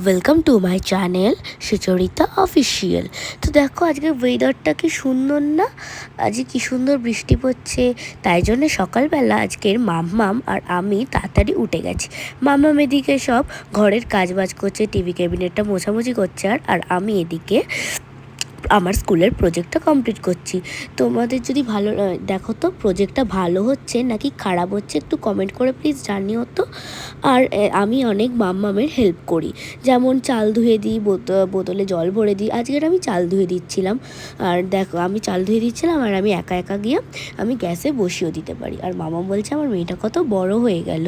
Welcome to my channel Sucharita official. তো দেখো আজকে ওয়েদারটা কি সুন্দর না, আজকে কি সুন্দর বৃষ্টি পড়ছে। তাই জন্য সকালবেলা আজকের মাম্মাম আর আমি তাড়াতাড়ি উঠে গেছি। মাম্মাম এদিকে সব ঘরের কাজবাজ করছে, টিভি ক্যাবিনেটটা মোছামুছি করছে, আর আমি এদিকে আমার স্কুলের প্রজেক্টটা কমপ্লিট করছি। তোমাদের যদি ভালো দেখো তো প্রজেক্টটা ভালো হচ্ছে নাকি খারাপ হচ্ছে একটু কমেন্ট করে প্লিজ জানিও তো। আর আমি অনেক মাম্মামের হেল্প করি, যেমন চাল ধুয়ে দিই, বোতলে জল ভরে দিই। আজকের আমি চাল ধুয়ে দিচ্ছিলাম, আর দেখো আমি চাল ধুয়ে দিচ্ছিলাম আর আমি একা একা গিয়ে আমি গ্যাসে বসিয়েও দিতে পারি। আর মামা বলছে আমার মেয়েটা কত বড় হয়ে গেল।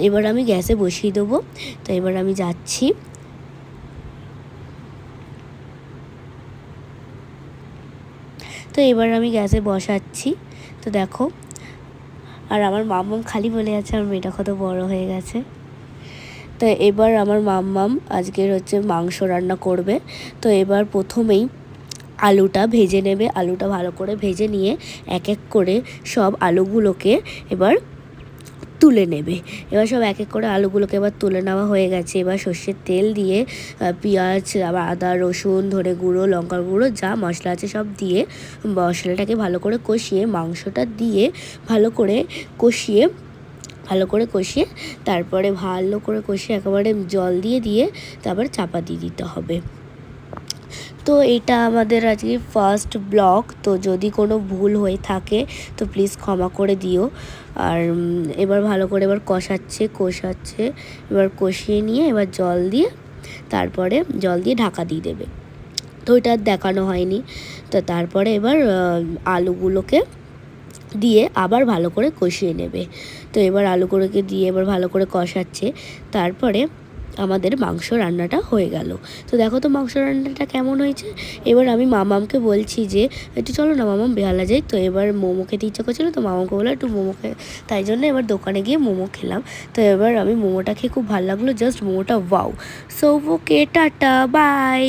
এবার আমি গ্যাসে বসিয়ে দেবো। তো এবার আমি যাচ্ছি। তো এবার আমি গ্যাসে বসাচ্ছি। তো দেখো, আর আমার মাম্মাম খালি বলে আছে আমার মেয়েটা কত বড় হয়ে গেছে। তো এবার আমার মাম্মাম আজকের মাংস রান্না করবে। তো এবার প্রথমেই আলুটা ভেজে নেবে। আলুটা ভালো করে ভেজে নিয়ে এক এক করে সব আলুগুলোকে এবার তুলে নেবে। এবার সব এক এক করে আলুগুলোকে এবার তুলে নেওয়া হয়ে গেছে। এবার সর্ষের তেল দিয়ে পেঁয়াজ, আবার আদা, রসুন, ধনে গুঁড়ো, লঙ্কার গুঁড়ো যা মশলা আছে সব দিয়ে মশলাটাকে ভালো করে কষিয়ে মাংসটা দিয়ে ভালো করে কষিয়ে তারপরে ভালো করে কষিয়ে একেবারে জল দিয়ে তারপরে চাপা দিয়ে দিতে হবে। তো এটা আমাদের আজকে ফার্স্ট ব্লগ, তো যদি কোনো ভুল হয়ে থাকে তো প্লিজ ক্ষমা করে দিও। আর এবার ভালো করে এবার কষাচ্ছে এবার কষিয়ে নিয়ে এবার তারপরে জল দিয়ে ঢাকা দিয়ে দেবে। তো এটা দেখানো হয়নি। তো তারপরে এবার আলুগুলোকে দিয়ে আবার ভালো করে কষিয়ে নেবে। তো এবার আলুগুলোকে দিয়ে এবার ভালো করে কষাচ্ছে, তারপরে আমাদের মাংস রান্নাটা হয়ে গেল। তো দেখো তো মাংস রান্নাটা কেমন হয়েছে। এবার আমি মামামকে বলছি যে একটু চলো না মামাম বেহালা যাই। তো এবার মোমো খেতে ইচ্ছা করছিলো, তো মামাকে বললো একটু মোমো তাই জন্য এবার দোকানে গিয়ে মোমো খেলাম। তো এবার আমি মোমোটা খেয়ে খুব ভালো লাগলো, জাস্ট মোমোটা wow. So okay, tata, by.